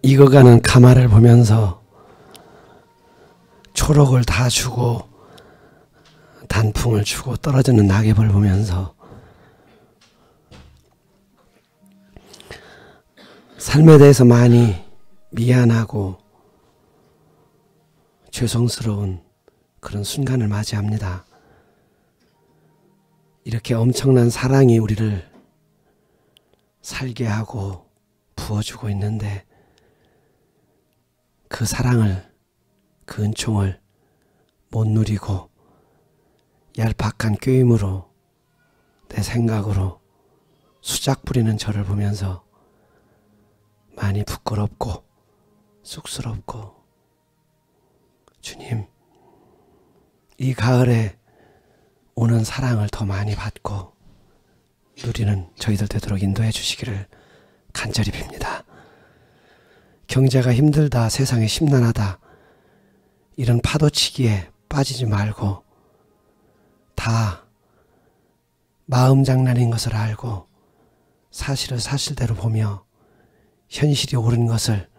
익어가는 가마를 보면서 초록을 다 주고 단풍을 주고 떨어지는 낙엽을 보면서 삶에 대해서 많이 미안하고 죄송스러운 그런 순간을 맞이합니다. 이렇게 엄청난 사랑이 우리를 살게 하고 부어주고 있는데 그 사랑을, 그 은총을 못 누리고 얄팍한 꾀임으로 내 생각으로 수작 부리는 저를 보면서 많이 부끄럽고 쑥스럽고, 주님, 이 가을에 오는 사랑을 더 많이 받고 누리는 저희들 되도록 인도해 주시기를 간절히 빕니다. 경제가 힘들다, 세상이 심란하다, 이런 파도치기에 빠지지 말고 다 마음 장난인 것을 알고 사실을 사실대로 보며 현실이 옳은 것을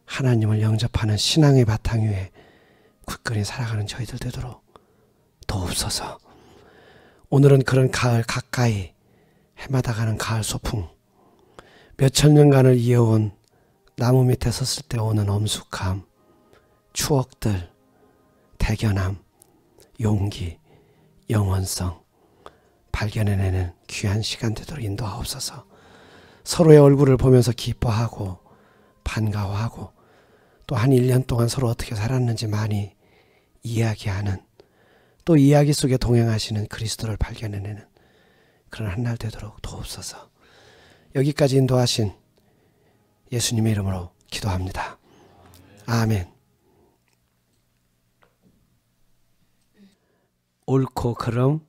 하나님을 영접하는 신앙의 바탕 위에 굳건히 살아가는 저희들 되도록 도옵소서. 오늘은 그런 가을 가까이 해마다 가는 가을 소풍, 몇천 년간을 이어온 나무 밑에 섰을 때 오는 엄숙함, 추억들, 대견함, 용기, 영원성 발견해내는 귀한 시간 되도록 인도하옵소서. 서로의 얼굴을 보면서 기뻐하고 반가워하고 또 한 1년 동안 서로 어떻게 살았는지 많이 이야기하는, 또 이야기 속에 동행하시는 그리스도를 발견해내는 그런 한날 되도록 도옵소서. 여기까지 인도하신 예수님의 이름으로 기도합니다. 아멘. 옳고 그름,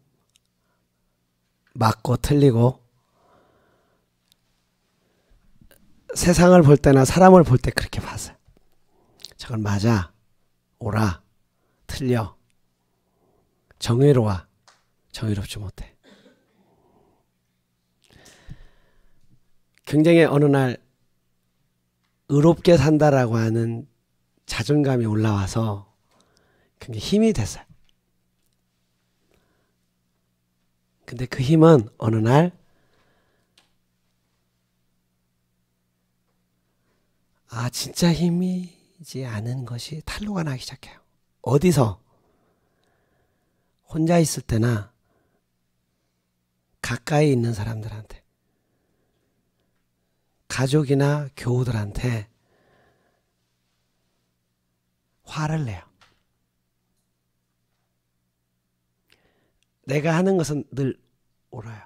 맞고 틀리고, 세상을 볼 때나 사람을 볼 때 그렇게 봤어요. 저건 맞아, 옳아, 틀려, 정의로워, 정의롭지 못해. 굉장히 어느 날 의롭게 산다라고 하는 자존감이 올라와서 굉장히 힘이 됐어요. 근데 그 힘은 어느 날 진짜 힘이지 않은 것이 탄로가 나기 시작해요. 어디서? 혼자 있을 때나 가까이 있는 사람들한테, 가족이나 교우들한테 화를 내요. 내가 하는 것은 늘 옳아요.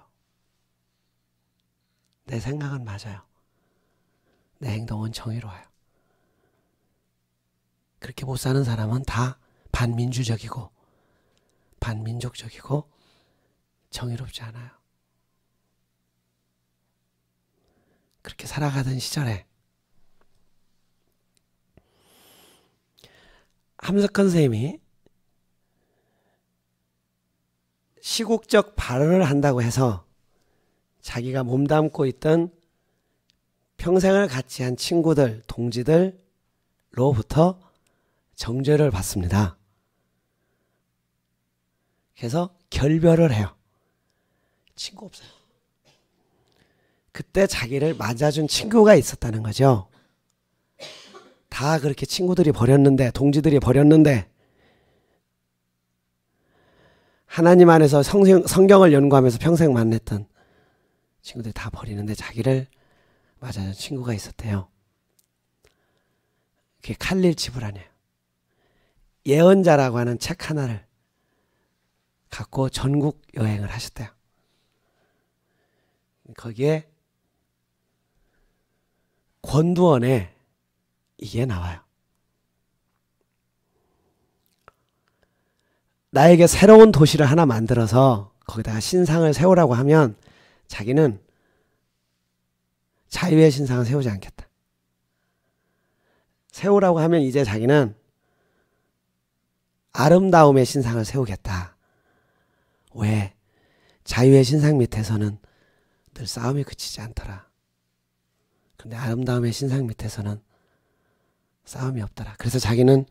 내 생각은 맞아요. 내 행동은 정의로워요. 그렇게 못 사는 사람은 다 반민주적이고 반민족적이고 정의롭지 않아요. 그렇게 살아가던 시절에 함석헌 선생님이 시국적 발언을 한다고 해서 자기가 몸담고 있던 평생을 같이 한 친구들, 동지들로부터 정죄를 받습니다. 그래서 결별을 해요. 친구 없어요. 그때 자기를 맞아준 친구가 있었다는 거죠. 다 그렇게 친구들이 버렸는데, 동지들이 버렸는데, 하나님 안에서 성경을 연구하면서 평생 만났던 친구들이 다 버리는데 자기를 맞아준 친구가 있었대요. 그게 칼릴 지브란이에요. 예언자라고 하는 책 하나를 갖고 전국 여행을 하셨대요. 거기에 권두원에 이게 나와요. 나에게 새로운 도시를 하나 만들어서 거기다가 신상을 세우라고 하면 자기는 자유의 신상을 세우지 않겠다. 세우라고 하면 이제 자기는 아름다움의 신상을 세우겠다. 왜? 자유의 신상 밑에서는 늘 싸움이 그치지 않더라. 그런데 아름다움의 신상 밑에서는 싸움이 없더라. 그래서 자기는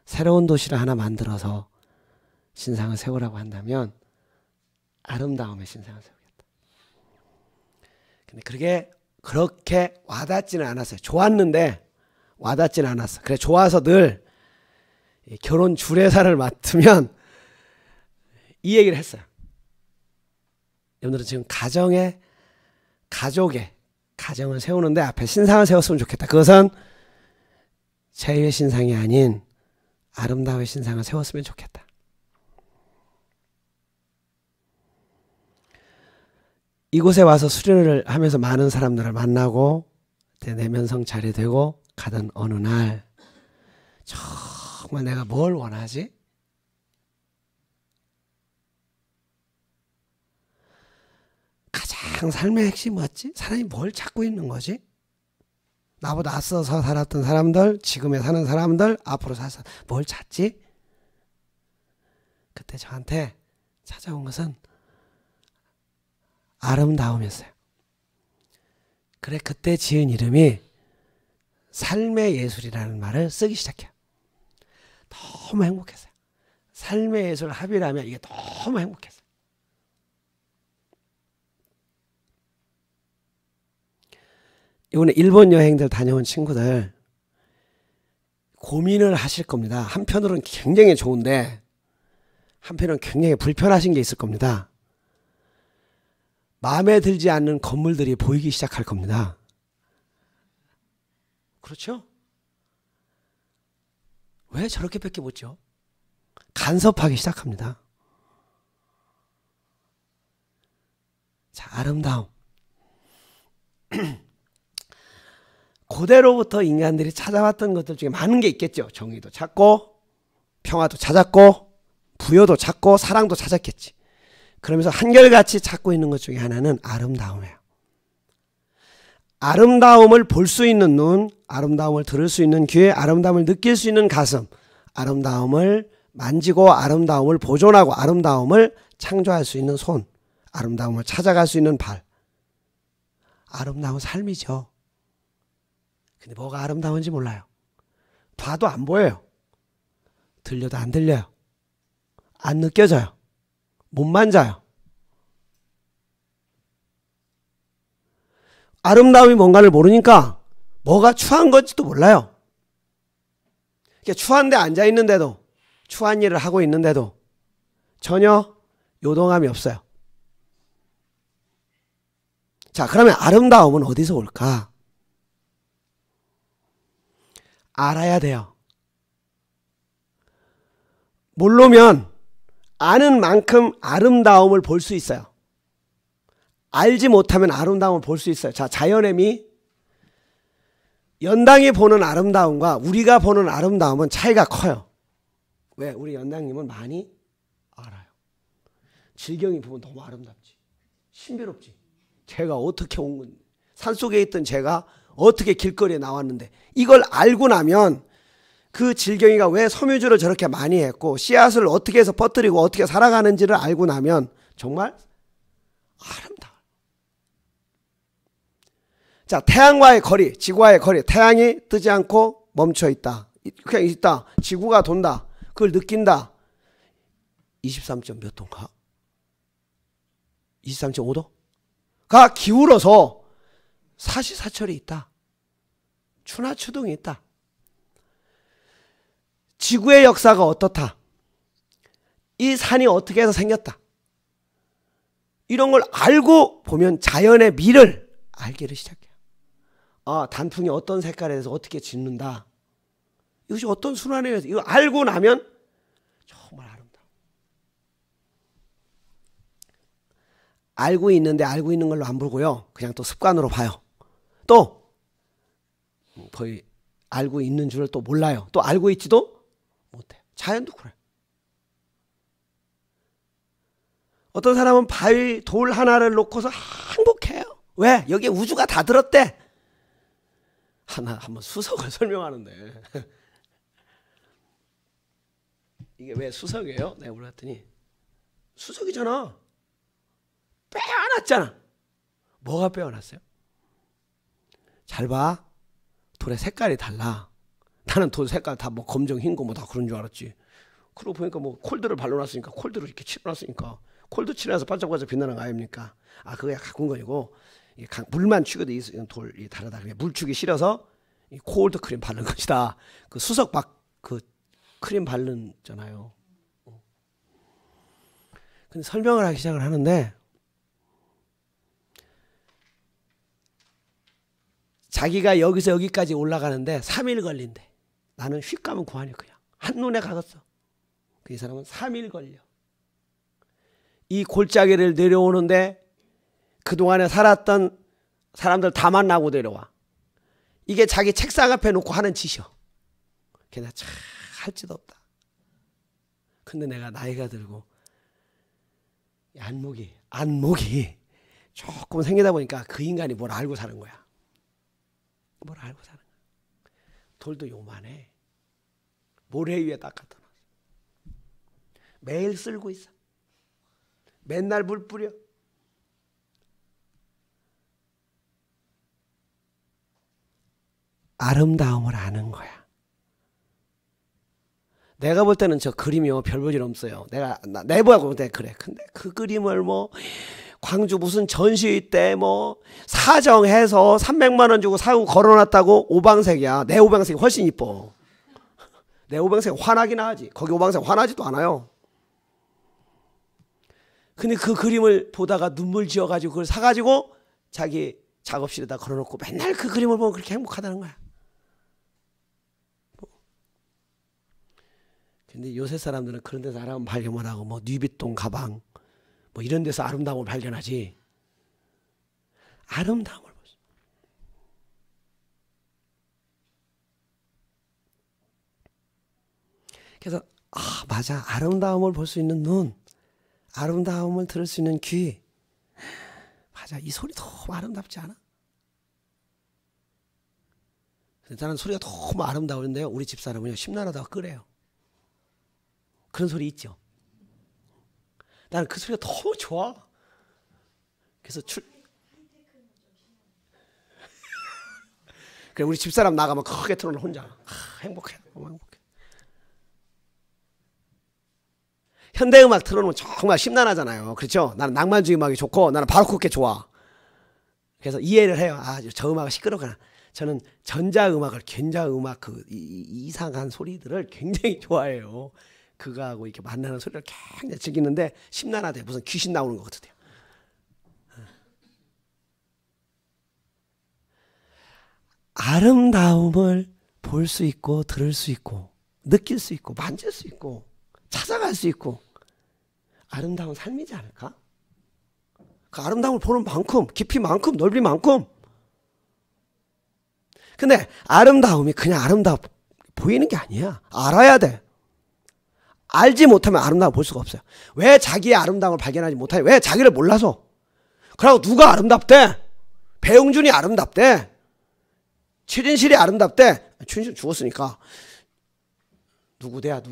새로운 도시를 하나 만들어서 신상을 세우라고 한다면 아름다움의 신상을 세우겠다. 근데 그렇게 와닿지는 않았어요. 좋았는데 와닿지는 않았어. 그래 좋아서 늘 결혼 주례사를 맡으면 이 얘기를 했어요. 여러분들은 지금 가정을 세우는데 앞에 신상을 세웠으면 좋겠다. 그것은 자유의 신상이 아닌 아름다움의 신상을 세웠으면 좋겠다. 이곳에 와서 수련을 하면서 많은 사람들을 만나고 내면성찰이 되고 가던 어느 날 정말 내가 뭘 원하지? 가장 삶의 핵심이 뭐지? 사람이 뭘 찾고 있는 거지? 나보다 앞서서 살았던 사람들, 지금에 사는 사람들, 앞으로 살아서 뭘 찾지? 그때 저한테 찾아온 것은 아름다움이었어요. 그래 그때 지은 이름이 삶의 예술이라는 말을 쓰기 시작해요. 너무 행복했어요. 삶의 예술 합의라면 이게 너무 행복했어요. 이번에 일본 여행들 다녀온 친구들 고민을 하실 겁니다. 한편으로는 굉장히 좋은데 한편으로는 굉장히 불편하신 게 있을 겁니다. 마음에 들지 않는 건물들이 보이기 시작할 겁니다. 그렇죠? 왜 저렇게밖에 못 지어? 간섭하기 시작합니다. 자, 아름다움. 고대로부터 인간들이 찾아왔던 것들 중에 많은 게 있겠죠. 정의도 찾고 평화도 찾았고 부여도 찾고 사랑도 찾았겠지. 그러면서 한결같이 찾고 있는 것 중에 하나는 아름다움이에요. 아름다움을 볼 수 있는 눈, 아름다움을 들을 수 있는 귀, 아름다움을 느낄 수 있는 가슴, 아름다움을 만지고 아름다움을 보존하고 아름다움을 창조할 수 있는 손, 아름다움을 찾아갈 수 있는 발. 아름다운 삶이죠. 근데 뭐가 아름다운지 몰라요. 봐도 안 보여요. 들려도 안 들려요. 안 느껴져요. 못 만져요. 아름다움이 뭔가를 모르니까 뭐가 추한 건지도 몰라요. 그러니까 추한데 앉아있는데도 추한 일을 하고 있는데도 전혀 요동함이 없어요. 자, 그러면 아름다움은 어디서 올까? 알아야 돼요. 모르면 아는 만큼 아름다움을 볼 수 있어요. 알지 못하면 아름다움을 볼 수 있어요. 자, 자연의 미. 연당이 보는 아름다움과 우리가 보는 아름다움은 차이가 커요. 왜? 우리 연당님은 많이 알아요. 질경이 보면 너무 아름답지. 신비롭지. 제가 어떻게 온 건데. 산속에 있던 제가 어떻게 길거리에 나왔는데 이걸 알고 나면 그 질경이가 왜 섬유질을 저렇게 많이 했고 씨앗을 어떻게 해서 퍼뜨리고 어떻게 살아가는지를 알고 나면 정말 아름다워요. 자, 태양과의 거리, 지구와의 거리. 태양이 뜨지 않고 멈춰 있다. 그냥 있다. 지구가 돈다. 그걸 느낀다. 23. 몇 도인가? 23.5도가 기울어서 사시사철이 있다. 추나 추동이 있다. 지구의 역사가 어떻다. 이 산이 어떻게 해서 생겼다. 이런 걸 알고 보면 자연의 미를 알기를 시작해요. 아, 단풍이 어떤 색깔에 대해서 어떻게 짓는다. 이것이 어떤 순환에 의해서 이거 알고 나면 정말 아름다워. 알고 있는데 알고 있는 걸로 안 보고요. 그냥 또 습관으로 봐요. 또 거의 알고 있는 줄을 또 몰라요. 또 알고 있지도 못해요. 자연도 그래요. 어떤 사람은 바위 돌 하나를 놓고서 행복해요. 왜? 여기에 우주가 다 들었대. 하나 한번 수석을 설명하는데 이게 왜 수석이에요? 내가 물어봤더니 수석이잖아. 빼어났잖아. 뭐가 빼어났어요? 잘 봐. 돌의 색깔이 달라. 나는 돌 색깔 다 뭐 검정 흰 거 뭐 다 그런 줄 알았지. 그러고 보니까 뭐 콜드를 발라놨으니까 콜드를 이렇게 칠해놨으니까 콜드 칠해서 반짝반짝 빛나는 거 아닙니까? 아 그거야 가꾼 거이고 물만 축여져 있는 돌이 다르다. 그냥 물축이 싫어서 이 콜드 크림 바른 것이다. 그 수석 막 그 크림 바른잖아요. 근데 설명을 하기 시작을 하는데 자기가 여기서 여기까지 올라가는데 3일 걸린대. 나는 휙 가면 구하니 그냥 한눈에 가겠어. 이 사람은 3일 걸려. 이 골짜기를 내려오는데 그동안에 살았던 사람들 다 만나고 내려와. 이게 자기 책상 앞에 놓고 하는 짓이요. 걔네 참 할 짓 없다. 근데 내가 나이가 들고 안목이 조금 생기다 보니까 그 인간이 뭘 알고 사는 거야. 뭘 알고 사는 거야. 돌도 요만해. 모래 위에 딱 갖다 놨어. 매일 쓸고 있어. 맨날 물 뿌려. 아름다움을 아는 거야. 내가 볼 때는 저 그림이요 별 볼 일 없어요. 내보고 볼 때 그래. 근데 그 그림을 뭐 광주 무슨 전시회 때 뭐 사정해서 300만 원 주고 사고 걸어놨다고 오방색이야. 내 오방색이 훨씬 이뻐. 내 오방색 환하긴 하지. 거기 오방색 환하지도 않아요. 근데 그 그림을 보다가 눈물 지어가지고 그걸 사가지고 자기 작업실에다 걸어놓고 맨날 그 그림을 보면 그렇게 행복하다는 거야. 근데 요새 사람들은 그런 데서 아름다움 발견만 하고 뭐 뉴비통 가방 뭐 이런 데서 아름다움을 발견하지. 아름다움을 보죠. 그래서 맞아. 아름다움을 볼 수 있는 눈, 아름다움을 들을 수 있는 귀. 맞아. 이 소리 너무 아름답지 않아? 나는 소리가 너무 아름다운데요. 우리 집사람은요 심란하다가 끄래요. 그런 소리 있죠. 나는 그 소리가 너무 좋아. 그래서 그래 우리 집사람 나가면 크게 틀어놓고 혼자 행복해. 너무 행복해. 현대음악 틀어놓으면 정말 심란하잖아요. 그렇죠? 나는 낭만주의 음악이 좋고 나는 바로크 게 좋아. 그래서 이해를 해요. 저 음악은 시끄럽구나. 저는 전자음악을 견자음악 그 이상한 소리들을 굉장히 좋아해요. 그거하고 이렇게 만나는 소리를 굉장히 즐기는데 심란하대. 무슨 귀신 나오는 것 같대요. 아름다움을 볼 수 있고 들을 수 있고 느낄 수 있고 만질 수 있고 찾아갈 수 있고 아름다운 삶이지 않을까? 그 아름다움을 보는 만큼 깊이만큼 넓이만큼. 근데 아름다움이 그냥 아름다워 보이는 게 아니야. 알아야 돼. 알지 못하면 아름다움을 볼 수가 없어요. 왜 자기의 아름다움을 발견하지 못하냐? 왜 자기를 몰라서. 그리고 누가 아름답대? 배용준이 아름답대. 최진실이 아름답대. 최진실 죽었으니까. 누구대야?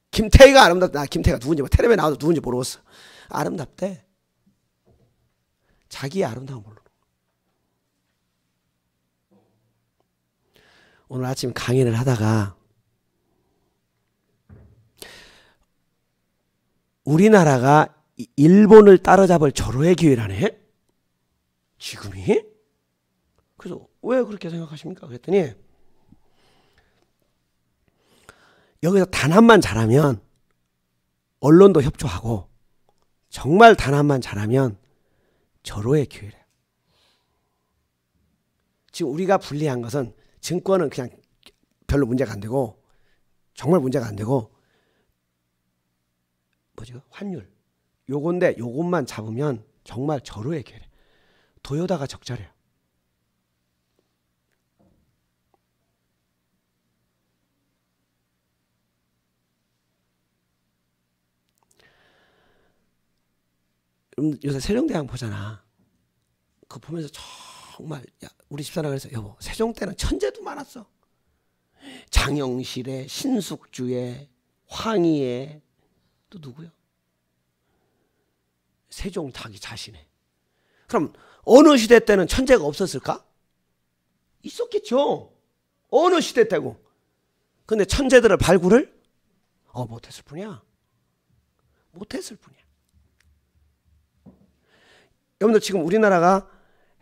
김태희가 아름답대. 김태희가 누군지 텔레비에 나와도 누군지 모르겠어. 아름답대. 자기의 아름다움을 모르는. 오늘 아침 강의를 하다가 우리나라가 일본을 따라잡을 절호의 기회라네? 지금이? 그래서 왜 그렇게 생각하십니까? 그랬더니 여기서 단합만 잘하면 언론도 협조하고 정말 단합만 잘하면 절호의 기회래. 지금 우리가 불리한 것은 증권은 그냥 별로 문제가 안 되고 정말 문제가 안 되고 뭐죠? 환율. 요건데 요것만 잡으면 정말 절호의 기회래. 도요다가 적자래요. 요새 세종대왕 보잖아. 그거 보면서 정말 우리 집사람 그래서 여보 세종 때는 천재도 많았어. 장영실에 신숙주에 황희에 또 누구요? 세종 자기 자신에. 그럼 어느 시대 때는 천재가 없었을까? 있었겠죠. 어느 시대 때고. 근데 천재들을 발굴을 못했을 뿐이야. 못했을 뿐이야. 여러분들 지금 우리나라가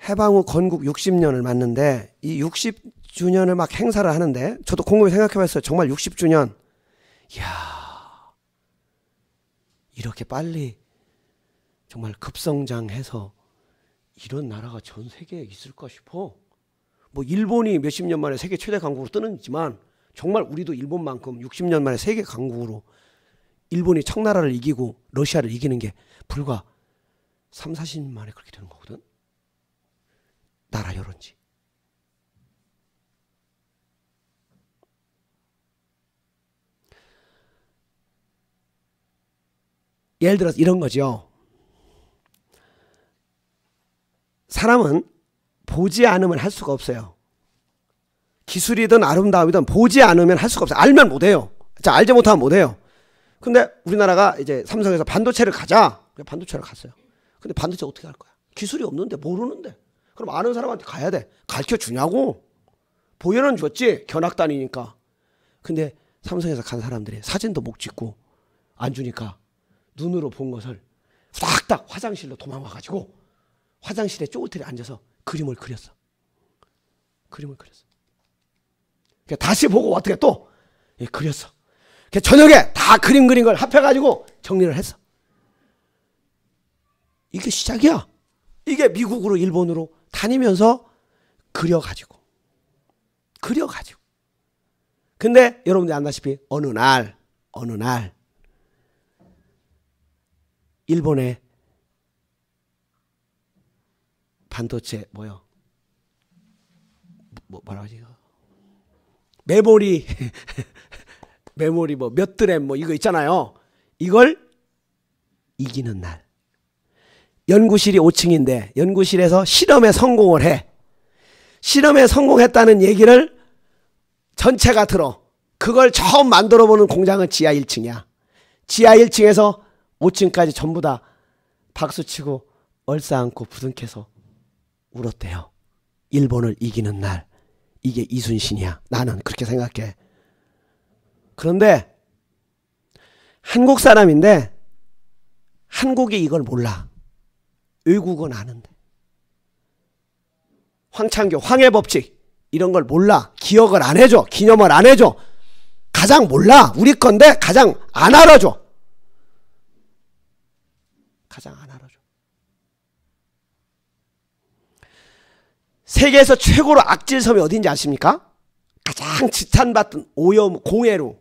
해방 후 건국 60년을 맞는데 이 60주년을 막 행사를 하는데 저도 곰곰이 생각해봤어요. 정말 60주년. 이야, 이렇게 빨리 정말 급성장해서 이런 나라가 전 세계에 있을까 싶어. 뭐 일본이 몇십 년 만에 세계 최대 강국으로 뜨는지만 정말 우리도 일본만큼 60년 만에 세계 강국으로 일본이 청나라를 이기고 러시아를 이기는 게 불과 3, 40년 만에 그렇게 되는 거거든. 나라 여론지. 예를 들어서 이런 거죠. 사람은 보지 않으면 할 수가 없어요. 기술이든 아름다움이든 보지 않으면 할 수가 없어요. 알면 못해요. 자, 알지 못하면 못해요. 근데 우리나라가 이제 삼성에서 반도체를 가자. 반도체를 갔어요. 근데 반도체 어떻게 할 거야? 기술이 없는데, 모르는데. 그럼 아는 사람한테 가야 돼. 가르쳐 주냐고. 보여는 줬지. 견학단이니까. 근데 삼성에서 간 사람들이 사진도 못 찍고 안 주니까 눈으로 본 것을 딱딱 화장실로 도망와가지고 화장실에 쪼그려 앉아서 그림을 그렸어. 그림을 그렸어. 다시 보고 어떻게 또 그렸어. 저녁에 다 그림 그린 걸 합해가지고 정리를 했어. 이게 시작이야. 이게 미국으로 일본으로 다니면서 그려가지고. 근데 여러분들이 안다시피 어느 날 일본의 반도체 뭐라고 하지? 메모리 메모리 몇 드램 이거 있잖아요. 이걸 이기는 날. 연구실이 5층인데 연구실에서 실험에 성공을 해. 실험에 성공했다는 얘기를 전체가 들어. 그걸 처음 만들어보는 공장은 지하 1층이야. 지하 1층에서 5층까지 전부 다 박수치고 얼싸안고 부둥켜서 울었대요. 일본을 이기는 날. 이게 이순신이야. 나는 그렇게 생각해. 그런데 한국 사람인데 한국이 이걸 몰라. 외국은 아는데. 황창교, 황해법칙 이런 걸 몰라. 기억을 안 해줘. 기념을 안 해줘. 가장 몰라. 우리 건데 가장 안 알아줘. 가장 안 알아줘. 세계에서 최고로 악질 섬이 어딘지 아십니까? 가장 지탄받던 오염 공해로.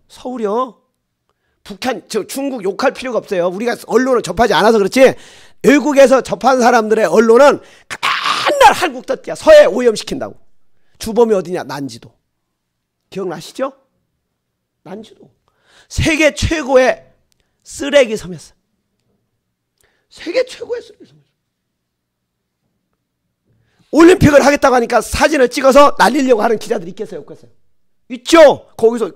서울이요. 북한, 중국 욕할 필요가 없어요. 우리가 언론을 접하지 않아서 그렇지. 외국에서 접한 사람들의 언론은 맨날 한국 떴야 서해 오염시킨다고. 주범이 어디냐? 난지도. 기억나시죠? 난지도. 세계 최고의 쓰레기 섬이었어. 세계 최고의 쓰레기 섬이었어. 올림픽을 하겠다고 하니까 사진을 찍어서 날리려고 하는 기자들이 있겠어요? 없겠어요? 있죠? 거기서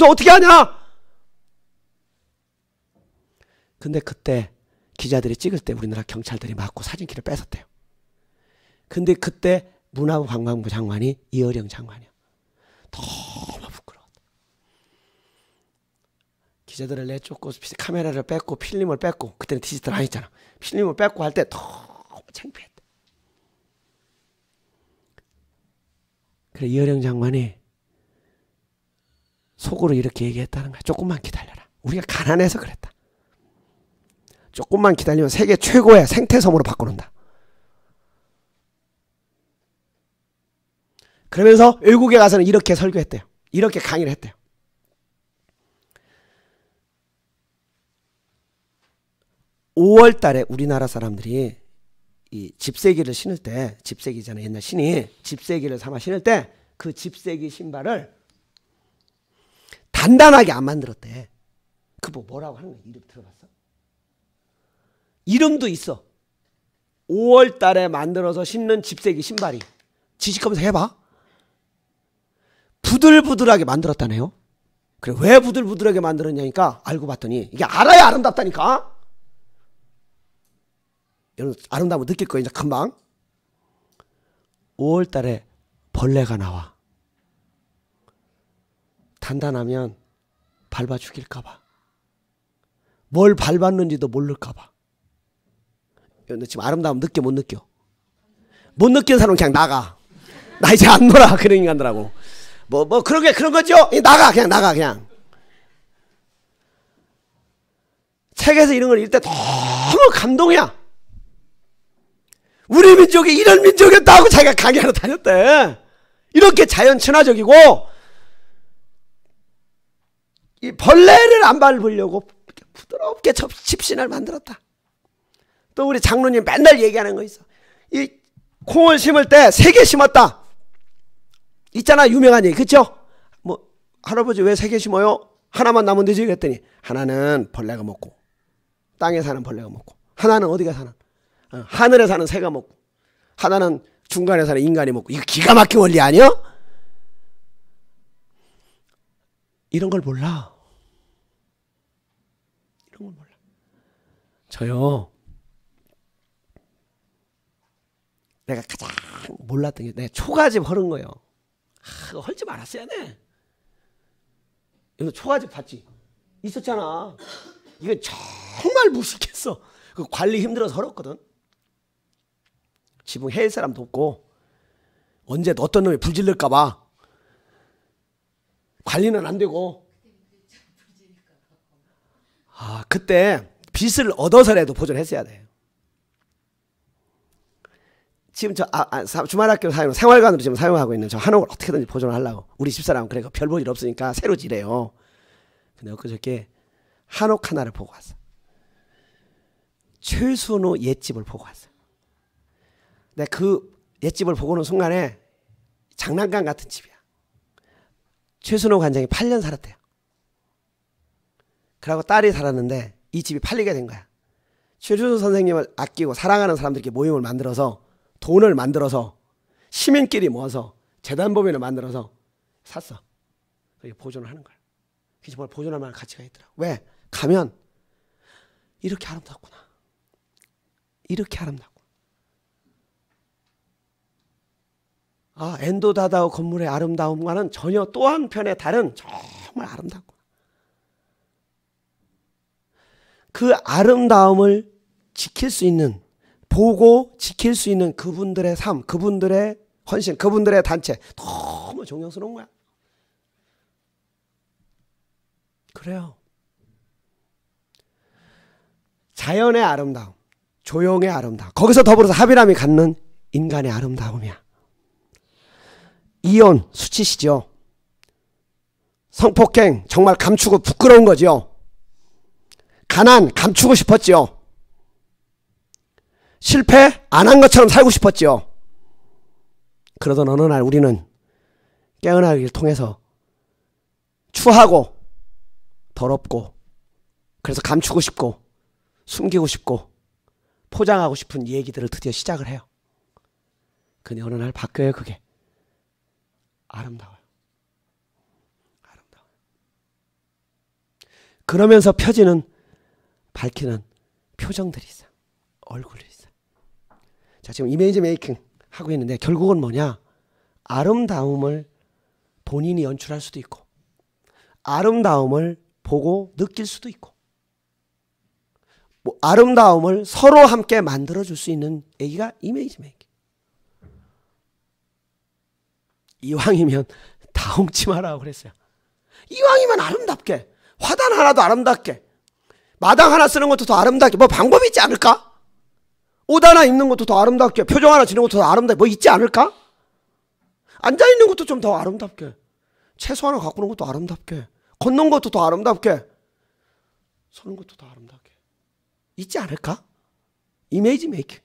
어떻게 하냐? 근데 그때 기자들이 찍을 때 우리나라 경찰들이 맞고 사진기를 뺏었대요. 근데 그때 문화부 관광부 장관이 이어령 장관이야. 너무 부끄러웠다. 기자들을 내쫓고 카메라를 뺏고 필름을 뺏고, 그때는 디지털 안 했잖아. 필름을 뺏고 할 때 너무 창피했다. 그래, 이어령 장관이 속으로 이렇게 얘기했다는 거야. 조금만 기다려라. 우리가 가난해서 그랬다. 조금만 기다리면 세계 최고의 생태섬으로 바꿔놓는다. 그러면서 외국에 가서는 이렇게 설교했대요. 이렇게 강의를 했대요. (5월) 달에 우리나라 사람들이 이 집세기를 신을 때, 집세기잖아요. 옛날 신이 집세기를 삼아 신을 때 그 집세기 신발을 단단하게 안 만들었대. 그 뭐라고 하는 거야? 이름 들어봤어? 이름도 있어. 5월 달에 만들어서 신는 집세기 신발이. 지식하면서 해봐. 부들부들하게 만들었다네요. 그래, 왜 부들부들하게 만들었냐니까 알고 봤더니 이게 알아야 아름답다니까. 여러분 아름다움을 느낄 거예요. 이제 금방. 5월 달에 벌레가 나와. 단단하면 밟아 죽일까봐. 뭘 밟았는지도 모를까봐. 너 지금 아름다움 느껴 못 느껴? 못 느끼는 사람은 그냥 나가. 나 이제 안 놀아. 그런 인간들하고. 그런 거죠? 나가. 그냥 나가. 그냥. 책에서 이런 걸 읽을 때 너무 감동이야. 우리 민족이 이런 민족이었다고 자기가 강의하러 다녔대. 이렇게 자연 친화적이고, 이 벌레를 안 밟으려고 부드럽게 집신을 만들었다. 또 우리 장로님 맨날 얘기하는 거 있어. 이 콩을 심을 때 3개 심었다. 있잖아, 유명한 얘기. 그쵸? 뭐 할아버지 왜 3개 심어요? 하나만 남으면 되지 그랬더니, 하나는 벌레가 먹고, 땅에 사는 벌레가 먹고, 하나는 어디가 사는, 하늘에 사는 새가 먹고, 하나는 중간에 사는 인간이 먹고. 이거 기가 막힌 원리 아니야? 이런 걸 몰라. 이런 걸 몰라. 저요, 내가 가장 몰랐던 게, 내가 초가집 헐은 거예요. 그거 헐지 말았어야 돼. 이거 초가집 봤지? 있었잖아. 이거 정말 무식했어. 그 관리 힘들어서 헐었거든. 지붕 해일 사람도 없고, 언제 어떤 놈이 불 질를까봐 관리는 안 되고. 그때 빚을 얻어서라도 보존했어야 돼. 지금 저 주말학교 사용, 생활관으로 지금 사용하고 있는 저 한옥을 어떻게든지 보존을 하려고. 우리 집사람은 그래 별 볼 일 없으니까 새로 지래요. 근데 엊그저께 한옥 하나를 보고 왔어. 최순호 옛집을 보고 왔어. 내가 그 옛집을 보고 오는 순간에 장난감 같은 집이야. 최순호 관장이 8년 살았대요. 그러고 딸이 살았는데 이 집이 팔리게 된 거야. 최순호 선생님을 아끼고 사랑하는 사람들끼리 모임을 만들어서, 돈을 만들어서, 시민끼리 모아서 재단법인을 만들어서 샀어. 그게 보존을 하는 거야. 그게 정말 보존할 만한 가치가 있더라고. 왜? 가면 이렇게 아름답구나. 이렇게 아름답구나. 엔도다다오 건물의 아름다움과는 전혀 또 한편의 다른 정말 아름답구나. 그 아름다움을 지킬 수 있는, 보고 지킬 수 있는 그분들의 삶, 그분들의 헌신, 그분들의 단체 너무 존경스러운 거야. 그래요. 자연의 아름다움, 조용의 아름다움, 거기서 더불어서 합일함이 갖는 인간의 아름다움이야. 이혼 수치시죠. 성폭행 정말 감추고 부끄러운 거죠. 가난 감추고 싶었죠. 실패 안 한 것처럼 살고 싶었죠. 그러던 어느 날 우리는 깨어나기를 통해서 추하고 더럽고, 그래서 감추고 싶고 숨기고 싶고 포장하고 싶은 얘기들을 드디어 시작을 해요. 근데 어느 날 바뀌어요. 그게 아름다워요. 아름다워요. 그러면서 펴지는, 밝히는 표정들이 있어. 얼굴이 있어. 자, 지금 이미지 메이킹 하고 있는데 결국은 뭐냐? 아름다움을 본인이 연출할 수도 있고, 아름다움을 보고 느낄 수도 있고, 아름다움을 서로 함께 만들어줄 수 있는 얘기가 이미지 메이킹. 이왕이면 다 엉치 마라고 그랬어요. 이왕이면 아름답게, 화단 하나도 아름답게, 마당 하나 쓰는 것도 더 아름답게, 뭐 방법이 있지 않을까? 옷 하나 입는 것도 더 아름답게, 표정 하나 지는 것도 더 아름답게, 뭐 있지 않을까? 앉아있는 것도 좀 더 아름답게, 채소 하나 갖고 오는 것도 아름답게, 걷는 것도 더 아름답게, 서는 것도 더 아름답게 있지 않을까? 이미지 메이킹.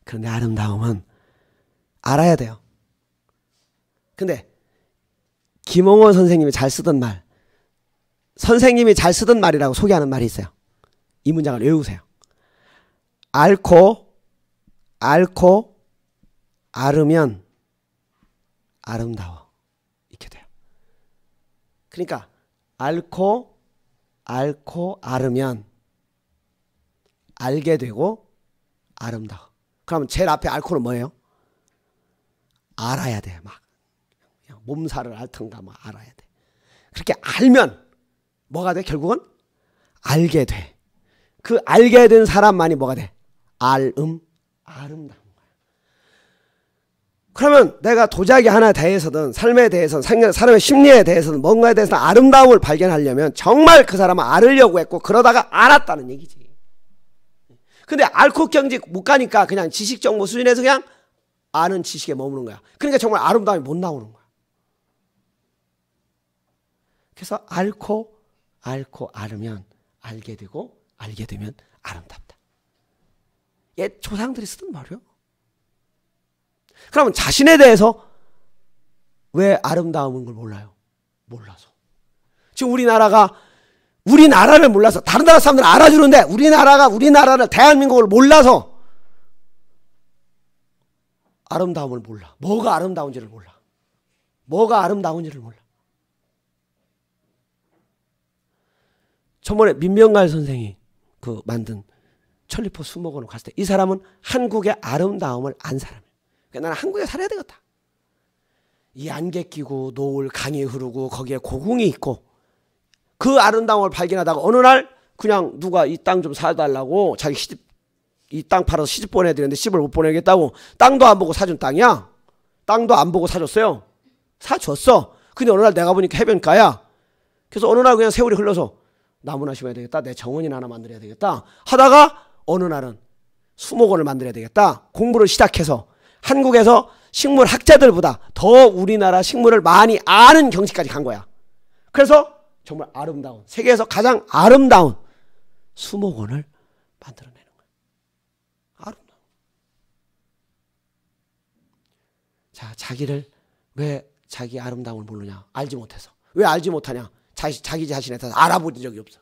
그런데 아름다움은 알아야 돼요. 근데 김홍원 선생님이 잘 쓰던 말, 선생님이 잘 쓰던 말이라고 소개하는 말이 있어요. 이 문장을 외우세요. 앓고 앓으면 아름다워. 이렇게 돼요. 그러니까 앓고 앓으면 알게 되고 아름다워. 그러면 제일 앞에 앓고는 뭐예요? 알아야 돼. 막 그냥 몸살을 앓던가 막 알아야 돼. 그렇게 알면 뭐가 돼? 결국은 알게 돼. 그 알게 된 사람만이 뭐가 돼? 아름다운 거야. 그러면 내가 도자기 하나에 대해서든 삶에 대해서든 사람의 심리에 대해서든 뭔가에 대해서 아름다움을 발견하려면 정말 그 사람을 알으려고 했고 그러다가 알았다는 얘기지. 근데 앓고 경직 못 가니까 그냥 지식 정보 수준에서 그냥 아는 지식에 머무는 거야. 그러니까 정말 아름다움이 못 나오는 거야. 그래서 앓고 알으면 알게 되고 알게 되면 아름답다. 옛 조상들이 쓰던 말이요. 그러면 자신에 대해서 왜 아름다운 걸 몰라요? 몰라서. 지금 우리나라를 몰라서 다른 나라 사람들은 알아주는데 우리나라를 대한민국을 몰라서 아름다움을 몰라. 뭐가 아름다운지를 몰라. 뭐가 아름다운지를 몰라. 저번에 민병갈 선생이 그 만든 천리포 수목원을 갔을 때 이 사람은 한국의 아름다움을 안 사람이에요. 그러니까 나는 한국에 살아야 되겠다. 이 안개 끼고 노을 강이 흐르고 거기에 고궁이 있고 그 아름다움을 발견하다가 어느 날 그냥 누가 이 땅 좀 사달라고 자기 이 땅 팔아서 시집 보내야 되는데 시집을 못 보내겠다고 땅도 안 보고 사준 땅이야. 땅도 안 보고 사줬어요. 사줬어. 근데 어느 날 내가 보니까 해변가야. 그래서 어느 날 그냥 세월이 흘러서 나무나 심어야 되겠다. 내 정원이나 하나 만들어야 되겠다. 하다가 어느 날은 수목원을 만들어야 되겠다. 공부를 시작해서 한국에서 식물학자들보다 더 우리나라 식물을 많이 아는 경지까지 간 거야. 그래서 정말 아름다운, 세계에서 가장 아름다운 수목원을 만들어내는 거야. 아름다운. 자, 자기를 왜 자기 아름다움을 모르냐? 알지 못해서. 왜 알지 못하냐? 자기 자신에 대해서 알아본 적이 없어.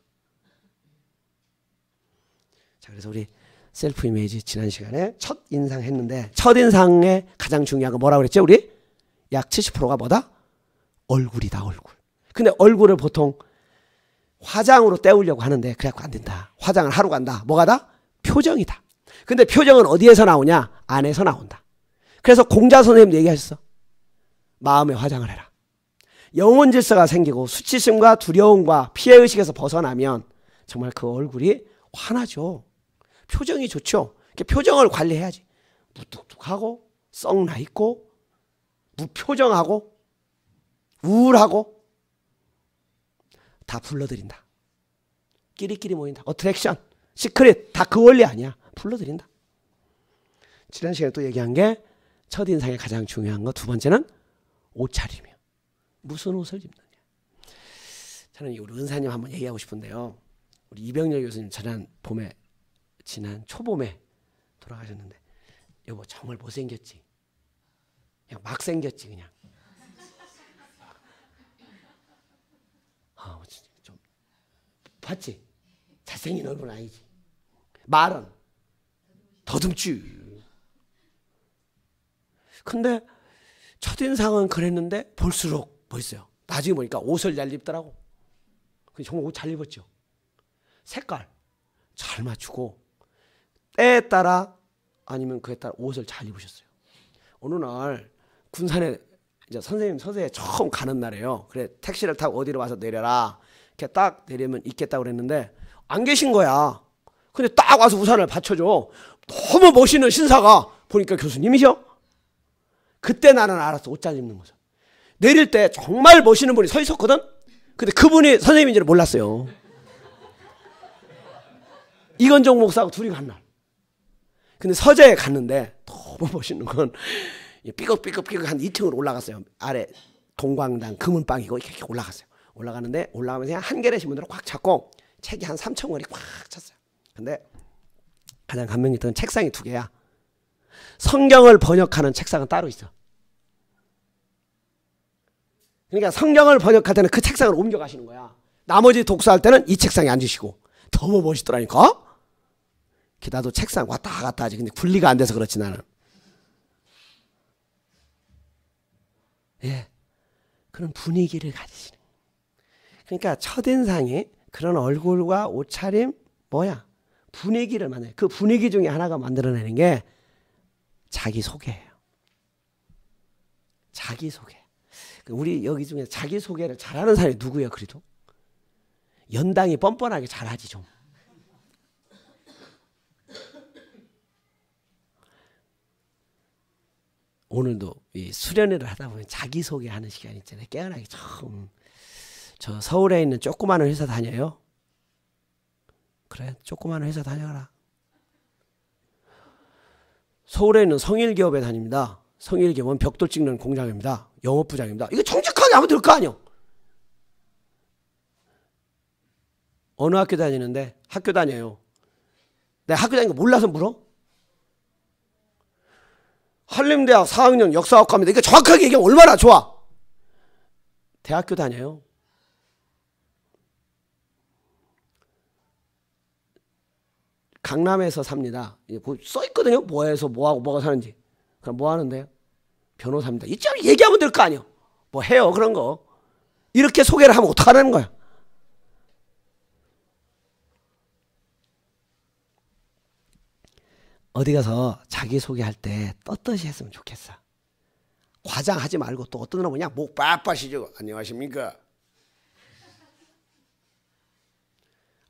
자, 그래서 우리 셀프 이미지 지난 시간에 첫인상 했는데 첫인상의 가장 중요한 건 뭐라고 그랬죠? 우리 약 70%가 뭐다? 얼굴이다. 얼굴. 근데 얼굴을 보통 화장으로 때우려고 하는데 그래갖고 안 된다. 화장을 하러 간다. 뭐가 다? 표정이다. 근데 표정은 어디에서 나오냐? 안에서 나온다. 그래서 공자 선생님도 얘기하셨어. 마음에 화장을 해라. 영혼 질서가 생기고 수치심과 두려움과 피해의식에서 벗어나면 정말 그 얼굴이 환하죠. 표정이 좋죠. 표정을 관리해야지. 무뚝뚝하고 썩나 있고 무표정하고 우울하고 다 불러들인다. 끼리끼리 모인다. 어트랙션, 시크릿 다 그 원리 아니야. 불러들인다. 지난 시간에 또 얘기한 게 첫인상에 가장 중요한 거 두 번째는 옷차림이에요. 무슨 옷을 입느냐. 저는 우리 은사님 한번 얘기하고 싶은데요. 우리 이병렬 교수님 지난 초봄에 돌아가셨는데 여보 정말 못생겼지? 그냥 막 생겼지 그냥. 좀 봤지? 잘생긴 얼굴 아니지. 말은 더듬지. 근데 첫인상은 그랬는데 볼수록 멋있어요. 나중에 보니까 옷을 잘 입더라고. 정말 옷 잘 입었죠. 색깔 잘 맞추고 때에 따라 아니면 그에 따라 옷을 잘 입으셨어요. 어느 날 군산에 이제 선생님 서재에 처음 가는 날이에요. 그래 택시를 타고 어디로 와서 내려라. 이렇게 딱 내리면 있겠다고 그랬는데 안 계신 거야. 근데 딱 와서 우산을 받쳐줘. 너무 멋있는 신사가 보니까 교수님이셔. 그때 나는 알았어. 옷 잘 입는 거죠. 내릴 때 정말 멋있는 분이 서 있었거든. 근데 그분이 선생님인지는 몰랐어요. 이건종 목사하고 둘이 간 날. 근데 서재에 갔는데 너무 멋있는 건 삐걱삐걱 한 2층으로 올라갔어요. 아래 동광당 금은방이고 이렇게 올라갔어요. 올라가는데 올라가면서 그냥 한 개의 신문들을 꽉 찾고 책이 한 3,000권이 꽉 찼어요. 근데 가장 감명 깊던 책상이 2개야. 성경을 번역하는 책상은 따로 있어. 그러니까 성경을 번역할 때는 그 책상을 옮겨가시는 거야. 나머지 독서할 때는 이 책상에 앉으시고. 너무 멋있더라니까. 나도 책상 왔다 갔다 하지. 근데 분리가 안 돼서 그렇지 나는. 예, 그런 분위기를 가지시는. 그러니까 첫인상이 그런 얼굴과 옷차림 뭐야? 분위기를 만들어요. 그 분위기 중에 하나가 만들어내는 게 자기소개예요. 자기소개. 우리 여기 중에 자기소개를 잘하는 사람이 누구예요? 그래도 연당이 뻔뻔하게 잘하지 좀. 오늘도 이 수련회를 하다 보면 자기소개하는 시간이 있잖아요. 깨어나기 처음. 저 서울에 있는 조그마한 회사 다녀요. 그래, 조그마한 회사 다녀라. 서울에 있는 성일기업에 다닙니다. 성일기업은 벽돌 찍는 공장입니다. 영업부장입니다. 이거 정직하게 하면 될 거 아니요. 어느 학교 다니는데? 학교 다녀요. 내가 학교 다니는 거 몰라서 물어? 한림대학 4학년 역사학과입니다. 이거 정확하게 얘기하면 얼마나 좋아. 대학교 다녀요. 강남에서 삽니다. 써있거든요. 뭐해서 뭐하고 뭐가 사는지. 그럼 뭐 하는데요? 변호사입니다. 이쯤 얘기하면 될 거 아니에요. 뭐 해요 그런 거. 이렇게 소개를 하면 어떡하라는 거야. 어디 가서 자기소개할 때 떳떳이 했으면 좋겠어. 과장하지 말고 또 어떤 놈은 그냥 목 빠빠시죠. 안녕하십니까.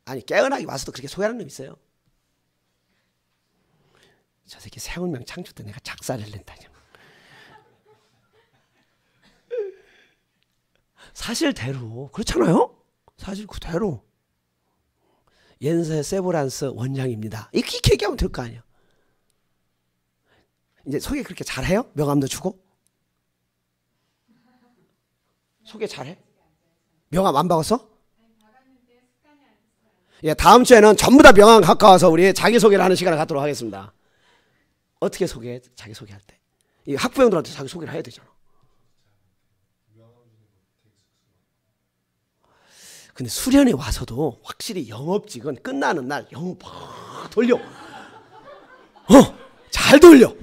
아니 깨어나게 와서도 그렇게 소개하는 놈 있어요. 저 새끼 세운명 창조 때 내가 작살을 낸다냐. 사실대로 그렇잖아요. 사실 그대로. 옌세 세브란스 원장입니다. 이렇게 얘기하면 될 거 아니야. 이제 소개 그렇게 잘해요? 명함도 주고? 소개 잘해? 명함 안 받았어? 예, 다음 주에는 전부 다 명함 갖고 와서 우리 자기소개를 하는 시간을 갖도록 하겠습니다. 어떻게 소개해? 자기소개할 때. 이 학부형들한테 자기소개를 해야 되잖아. 근데 수련회 와서도 확실히 영업직은 끝나는 날 영업 막 돌려. 잘 돌려.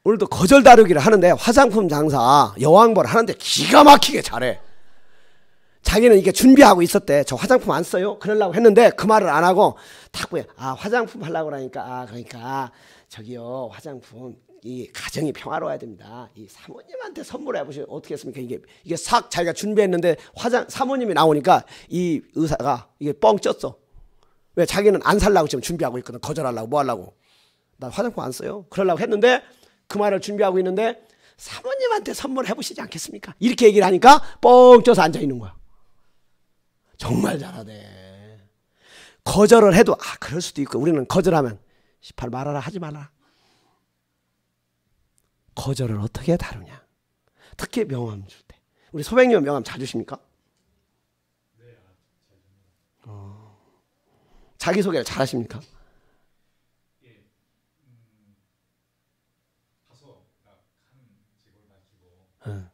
오늘도 거절 다루기를 하는데 화장품 장사 여왕벌 하는데 기가 막히게 잘해. 자기는 이게 준비하고 있었대. 저 화장품 안 써요? 그러려고 했는데 그 말을 안 하고 딱 보여. 아 화장품 하려고 그러니까 그러니까 저기요 화장품 이 가정이 평화로워야 됩니다. 이 사모님한테 선물해 보시면 어떻게 했습니까? 이게 싹 자기가 준비했는데 사모님이 나오니까 이 의사가 이게 뻥 쪘어. 왜? 자기는 안 살라고 지금 준비하고 있거든. 거절하려고 뭐 하려고. 나 화장품 안 써요. 그러려고 했는데 그 말을 준비하고 있는데 사모님한테 선물해 보시지 않겠습니까? 이렇게 얘기를 하니까 뻥 쪄서 앉아 있는 거야. 정말 잘하네. 거절을 해도 그럴 수도 있고 우리는 거절하면 18 말아라 하지 마라. 거절을 어떻게 다루냐. 특히 명함 줄 때. 우리 소백님은 명함 잘 주십니까? 네, 잘 줍니다. 자기소개를 잘 하십니까? 예, 가서 한 직원을 맡기고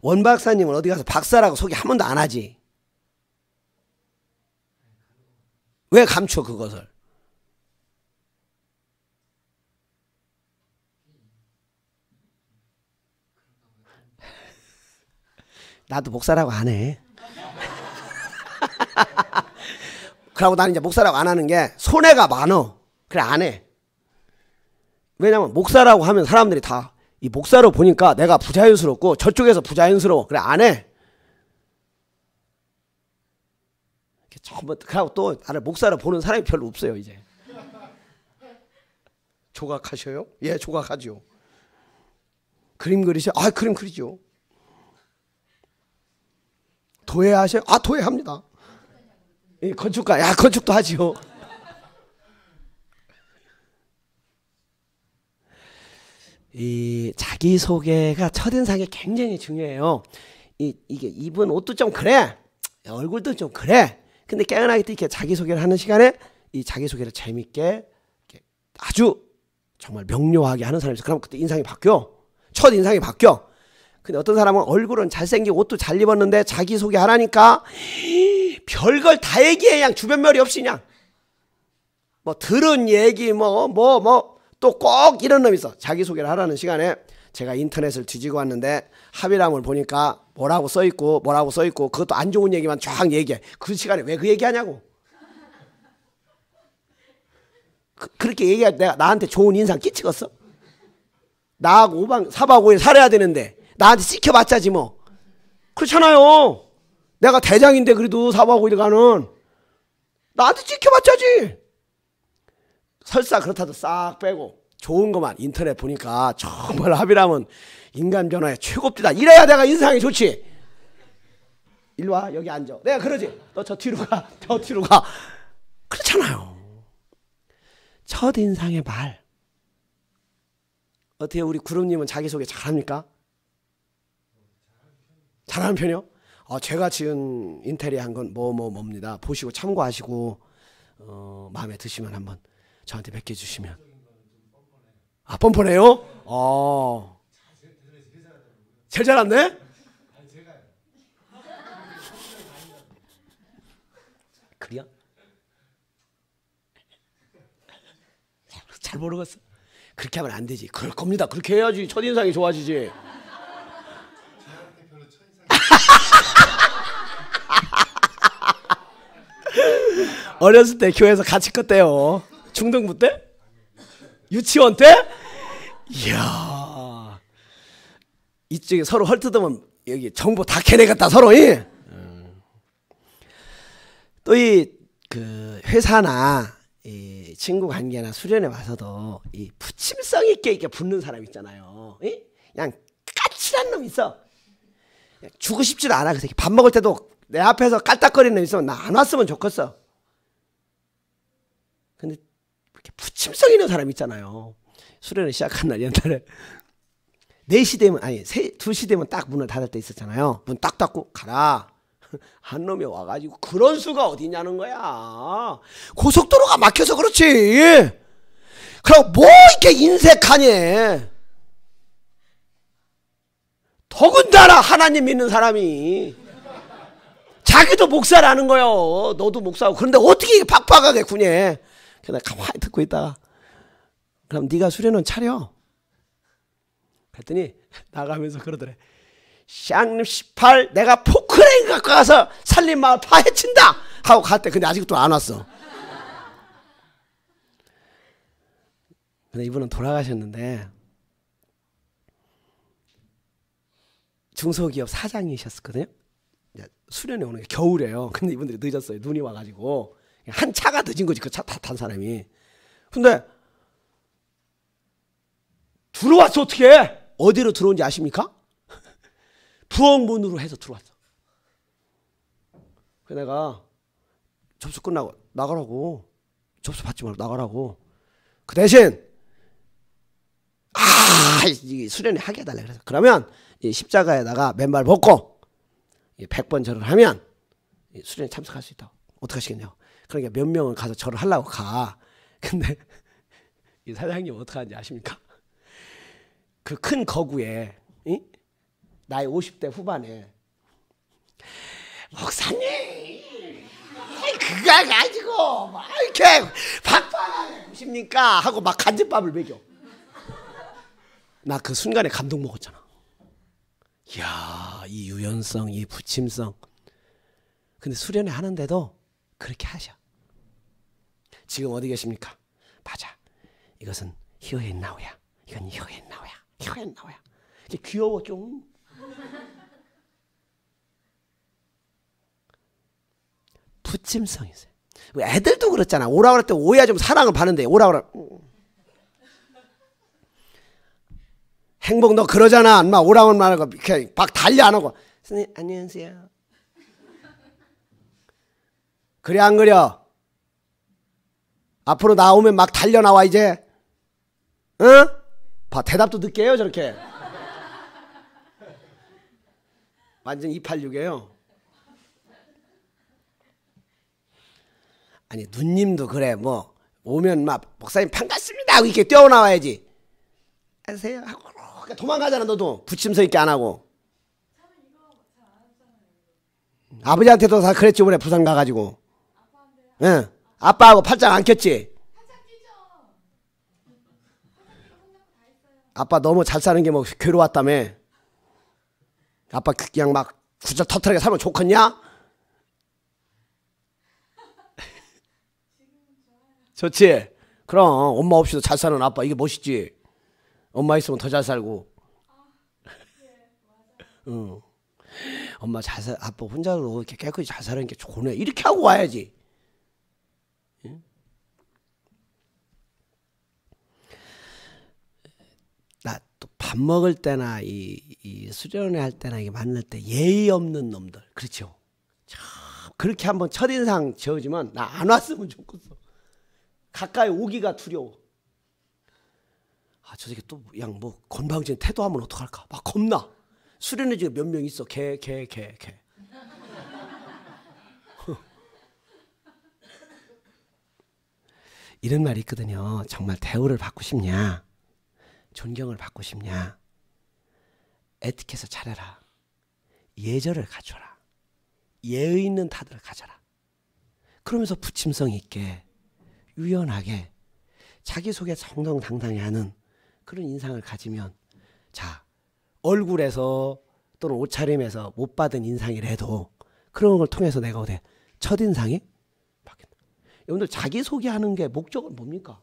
원 박사님은 어디 가서 박사라고 소개 한 번도 안 하지. 왜 감춰 그것을? 나도 목사라고 안 해. 그러고 나는 이제 목사라고 안 하는 게 손해가 많어. 그래 안 해. 왜냐면 목사라고 하면 사람들이 다 이 목사로 보니까 내가 부자연스럽고 저쪽에서 부자연스러워. 그래 안 해. 그러고 또 나를 목사로 보는 사람이 별로 없어요 이제. 조각하셔요? 예, 조각하죠. 그림 그리셔? 그림 그리죠. 도예하셔요? 도예합니다. 예, 건축가, 건축도 하지요. 이 자기소개가 첫인상이 굉장히 중요해요. 이게 입은 옷도 좀 그래. 얼굴도 좀 그래. 근데 깨어나기 때 이렇게 자기소개를 하는 시간에 이 자기소개를 재밌게 아주 정말 명료하게 하는 사람이 있어. 그럼 그때 인상이 바뀌어. 첫 인상이 바뀌어. 근데 어떤 사람은 얼굴은 잘생기고 옷도 잘 입었는데 자기소개 하라니까 별걸 다 얘기해. 그냥 주변멸이 없이 그냥 뭐 들은 얘기 또 꼭 이런 놈이 있어. 자기소개를 하라는 시간에 제가 인터넷을 뒤지고 왔는데 합의람을 보니까 뭐라고 써있고 그것도 안 좋은 얘기만 쫙 얘기해. 그 시간에 왜 그 얘기하냐고. 그렇게 얘기할 때 내가 나한테 좋은 인상 끼치겠어? 나하고 5박 4박 5일 살아야 되는데 나한테 시켜봤자지 뭐. 그렇잖아요. 내가 대장인데 그래도 4박 5일 가는 나한테 시켜봤자지. 설사 그렇다도 싹 빼고 좋은 것만 인터넷 보니까 정말 합의라면 인간 변화의 최고입니다. 이래야 내가 인상이 좋지. 일로 와, 여기 앉아. 내가 그러지. 너 저 뒤로 가, 저 뒤로 가. 그렇잖아요. 첫인상의 말. 어때요? 우리 구름님은 자기소개 잘합니까? 잘하는 편이요? 제가 지은 인테리어 한 건 뭡니다. 보시고 참고하시고 마음에 드시면 한번 저한테 맡겨주시면. 아, 뻔뻔해요? 제일 잘았네? 그래요? 잘 모르겠어. 그렇게 하면 안 되지. 그럴 겁니다. 그렇게 해야지 첫인상이 좋아지지. 어렸을 때 교회에서 같이 컸대요. 중등부 때? 유치원 때? 이야, 이쪽에 서로 헐뜯으면 여기 정보 다 캐내겠다 서로. 또 그 회사나 이 친구 관계나 수련회 와서도 이 부침성 있게 이렇게 붙는 사람 있잖아요. 그냥 까칠한 놈 있어. 주고 싶지도 않아. 그래서 밥 먹을 때도 내 앞에서 깔딱거리는 놈 있으면 나 안 왔으면 좋겠어. 근데 이렇게 부침성 있는 사람 있잖아요. 수련회 시작한 날 옛날에 4시 되면, 아니 2시 되면 딱 문을 닫을 때 있었잖아요. 문 딱 닫고 가라. 한 놈이 와가지고 그런 수가 어디냐는 거야. 고속도로가 막혀서 그렇지. 그럼 뭐 이렇게 인색하니. 더군다나 하나님 믿는 사람이 자기도 목사라는 거요. 너도 목사고. 그런데 어떻게 팍팍하게 구냐. 그래서 내가 가만히 듣고 있다가 그럼 네가 수련원 차려. 그랬더니 나가면서 그러더래. 쌍님 18 내가 포크레인 갖고 가서 살림마을 파헤친다 하고 갔대. 근데 아직도 안 왔어. 근데 이분은 돌아가셨는데 중소기업 사장이셨거든요. 수련회 오는 게 겨울이에요. 근데 이분들이 늦었어요. 눈이 와가지고 한 차가 늦은 거지. 그 차 다 탄 사람이. 근데 들어왔어. 어떻게 어디로 들어온지 아십니까? 부엌문으로 해서 들어왔어. 그래서 내가 접수 끝나고 나가라고. 접수 받지 말고 나가라고. 그 대신 이 수련회 하게 해달래. 그래서 그러면 이 십자가에다가 맨발 벗고 100번 절을 하면 수련회 참석할 수 있다고. 어떻게 하시겠냐고. 그러니까 몇 명은 가서 절을 하려고 가. 근데 이 사장님 어떻게 하는지 아십니까? 그 큰 거구에 나이 50대 후반에 목사님 그거 가지고 막 이렇게 박박하게 보십니까 하고 막 간접밥을 먹여. 나 그 순간에 감동 먹었잖아. 이야, 이 유연성, 이 부침성. 근데 수련회 하는데도 그렇게 하셔. 지금 어디 계십니까? 맞아. 이것은 히어앤나우야. 이건 히어앤나우야. 히어앤나우야. 이게 귀여워 좀. 부침성이 있어요. 애들도 그렇잖아. 오라 그럴 때 오야 좀 사랑을 받는데 오라 그래. 행복 너 그러잖아. 엄마 오라고 말하고 이렇게 막 달려 안 하고 선생님 안녕하세요. 그래 안 그려? 앞으로 나오면 막 달려 나와 이제. 응? 봐 대답도 늦게 해요 저렇게. 완전 286이에요. 아니 누님도 그래. 뭐 오면 막 목사님 반갑습니다 하고 이렇게 뛰어나와야지. 안녕하세요 하고 도망가잖아. 너도 부침성 있게 안 하고. 아버지한테도 다 그랬지. 이번에 부산 가가지고. 응. 아빠하고 팔짱 안 꼈지. 아빠 너무 잘 사는 게 뭐 괴로웠다며. 아빠 그냥 막 구절 터트리게 살면 좋겠냐? 좋지. 그럼 엄마 없이도 잘 사는 아빠 이게 멋있지. 엄마 있으면 더 잘 살고. 응. 엄마 잘 살, 아빠 혼자로 이렇게 깨끗이 잘 사는 게 좋네. 이렇게 하고 와야지. 응? 나 또 밥 먹을 때나 이 수련회 할 때나 이게 만날 때 예의 없는 놈들, 그렇죠. 그렇게 한번 첫인상 지어주면 나 안 왔으면 좋겠어. 가까이 오기가 두려워. 아, 저 새끼 또 그냥 뭐 건방진 태도하면 어떡할까 막 겁나. 수련회 중에 몇 명 있어. 걔. 이런 말이 있거든요. 정말 대우를 받고 싶냐, 존경을 받고 싶냐, 에티켓을 차려라, 예절을 갖춰라, 예의 있는 타도를 가져라. 그러면서 부침성 있게 유연하게 자기소개 정정당당히 하는 그런 인상을 가지면, 자, 얼굴에서 또는 옷차림에서 못 받은 인상이라도 그런 걸 통해서 내가 어때 첫인상이 바뀐다. 여러분들 자기소개하는 게 목적은 뭡니까?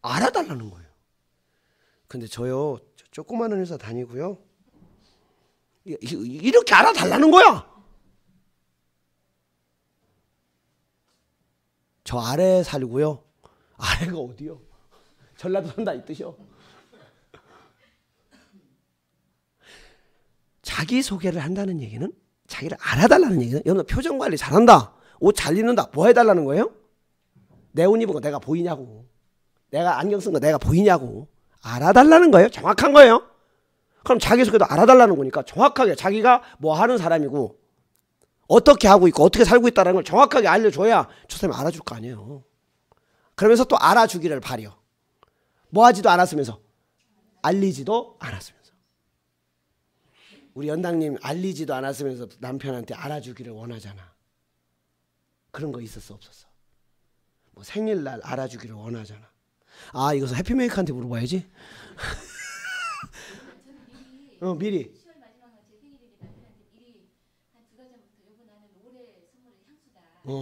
알아달라는 거예요. 근데 저요, 조그마한 회사 다니고요, 이렇게 알아달라는 거야. 저 아래 살고요. 아래가 어디요? 전라도 산다 이 뜻이요. 자기소개를 한다는 얘기는 자기를 알아달라는 얘기는, 여러분 표정관리 잘한다, 옷 잘 입는다, 뭐 해달라는 거예요? 내 옷 입은 거 내가 보이냐고, 내가 안경 쓴 거 내가 보이냐고 알아달라는 거예요. 정확한 거예요. 그럼 자기소개도 알아달라는 거니까 정확하게 자기가 뭐 하는 사람이고 어떻게 하고 있고 어떻게 살고 있다는 걸 정확하게 알려줘야 저 사람이 알아줄 거 아니에요. 그러면서 또 알아주기를 바려. 뭐 하지도 않았으면서, 알리지도 않았으면서. 우리 연당님 알리지도 않았으면서 남편한테 알아주기를 원하잖아. 그런 거 있었어 없었어? 뭐 생일날 알아주기를 원하잖아. 아, 이것은 해피메이커한테 물어봐야지. 미리. 10월 마지막 날 제 생일인데 남편한테 미리 한 2가지 전부터 여보 나는 올해 선물의 향수다. 난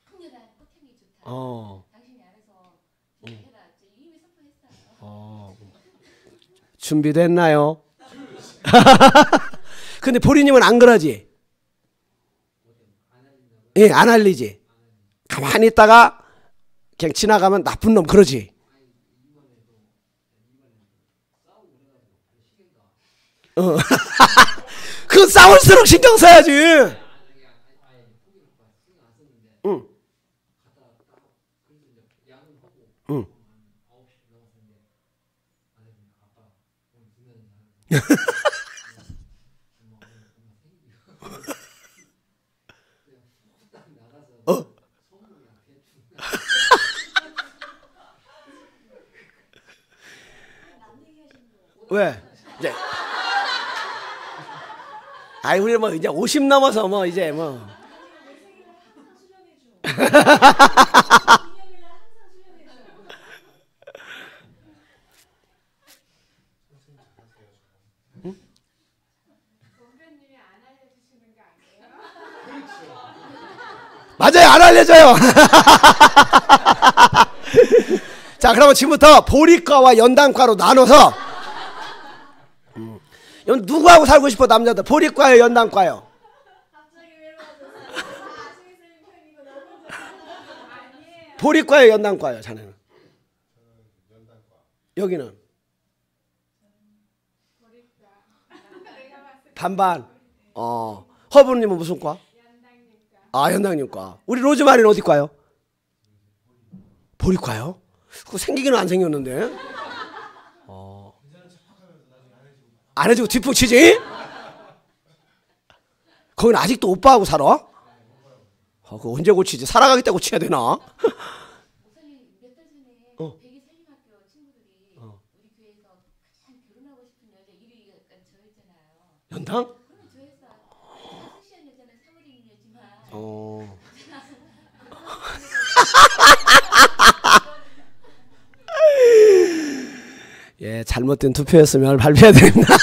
강렬한 꽃향기 좋다. 당신이 알아서 준비해라. 이미 선포했어요. 준비됐나요? 근데 보리님은 안 그러지? 예, 안 알리지. 가만히 있다가 그냥 지나가면 나쁜 놈 그러지. 그 싸울수록 신경 써야지. 응. 응. 왜? 이제 아이, 우리 뭐 이제 50 넘어서 뭐 이제 뭐 원장님이 안 알려주시는 거 아니에요? 맞아요. 안 알려줘요. 자, 그러면 지금부터 보리과와 연단과로 나눠서, 누구하고 살고 싶어 남자들? 보리과요, 연단과요? 갑자기 왜 맞았어요? 아시겠어요? 편이고 너무 아니에요. 보리과요, 연단과요? 자네는? 여기는 버릴까? 내가 봤을 때 반반. 허브님은 무슨 과? 연당님과 아, 연당님과. 우리 로즈마리는 어디 과요? 보리과요? 그거 생기기는 안 생겼는데. 안 해주고 뒷북 치지? 거기는 아직도 오빠하고 살아? 그거 언제 고치지? 살아가기 때 고쳐야 되나? 목사님 몇 달 전에 백이 살림학교 친구들이 우리 교회에서 가장 결혼하고 싶은 여자 1위가 저였잖아요. 연당? 그러면 저에서 섹시한 여자는 사모님이었지만 예, 잘못된 투표였으면 발표해야 됩니다.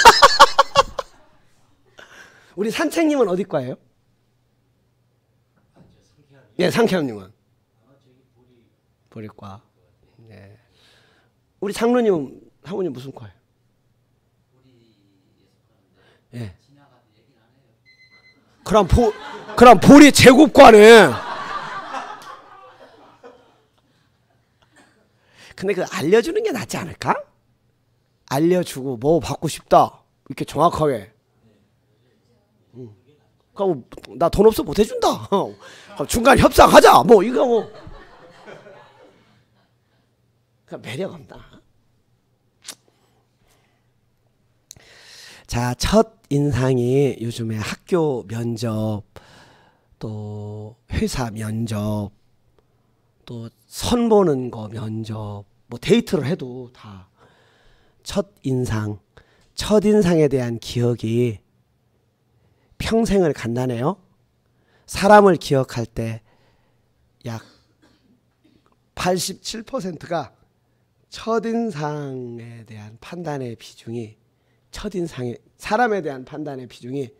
우리 산책님은 어디 과예요? 예, 상쾌함님은 보리과. 네. 우리 장로님 사모님 무슨 과예요? 예. 그럼 보리 제국과네. 근데 그 알려주는 게 낫지 않을까? 알려주고 뭐 받고 싶다 이렇게 정확하게. 그럼 나 돈 없어 못 해준다. 중간 협상하자. 뭐 이거 뭐. 그 매력 없나? 자, 첫 인상이 요즘에 학교 면접, 또 회사 면접, 또 선보는 거 면접, 뭐 데이트를 해도 다 첫인상에 대한 기억이 평생을 간다네요. 사람을 기억할 때 약 87%가 첫인상에 대한 판단의 비중이 사람에 대한 판단의 비중이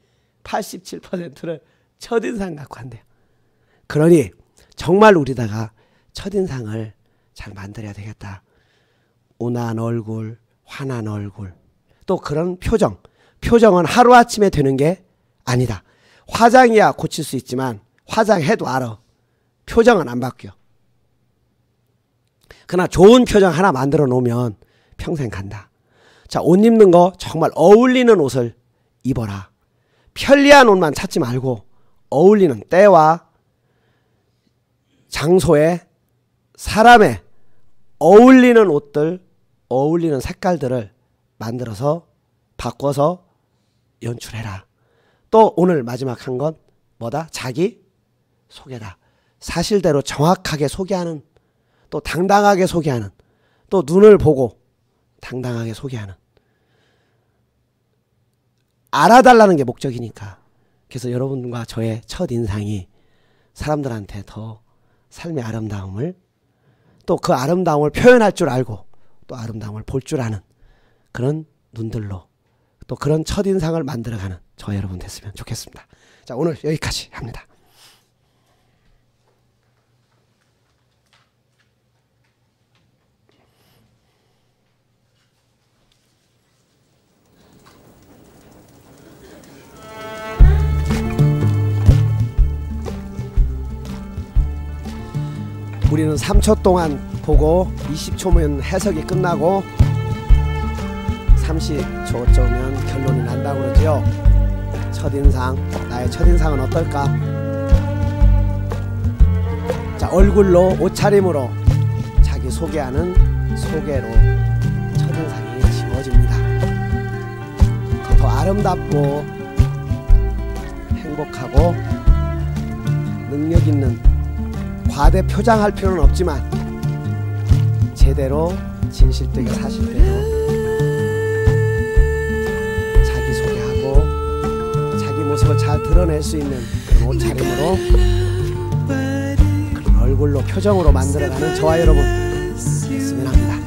87%를 첫인상 갖고 한대요. 그러니 정말 우리다가 첫인상을 잘 만들어야 되겠다. 온화한 얼굴, 환한 얼굴, 또 그런 표정은 하루아침에 되는 게 아니다. 화장이야 고칠 수 있지만 화장해도 알아. 표정은 안 바뀌어. 그러나 좋은 표정 하나 만들어 놓으면 평생 간다. 자, 옷 입는 거 정말 어울리는 옷을 입어라. 편리한 옷만 찾지 말고 어울리는 때와 장소에 사람에 어울리는 옷들, 어울리는 색깔들을 만들어서 바꿔서 연출해라. 또 오늘 마지막 한 건 뭐다? 자기 소개다. 사실대로 정확하게 소개하는, 또 당당하게 소개하는, 또 눈을 보고 당당하게 소개하는. 알아달라는 게 목적이니까. 그래서 여러분과 저의 첫인상이 사람들한테 더 삶의 아름다움을, 또 그 아름다움을 표현할 줄 알고 또 아름다움을 볼 줄 아는 그런 눈들로 또 그런 첫인상을 만들어가는 저 여러분 됐으면 좋겠습니다. 자, 오늘 여기까지 합니다. 우리는 3초 동안 보고 20초면 해석이 끝나고 30초쯤면 결론이 난다고 그러죠. 첫인상, 나의 첫인상은 어떨까? 자, 얼굴로, 옷차림으로 자기 소개하는 소개로 첫인상이 지워집니다. 더 아름답고 행복하고 능력 있는, 과대 표장할 필요는 없지만 제대로 진실되게 사실대로 자기 소개하고 자기 모습을 잘 드러낼 수 있는 그런 옷차림으로, 그런 얼굴로, 표정으로 만들어가는 저와 여러분 됐으면 합니다.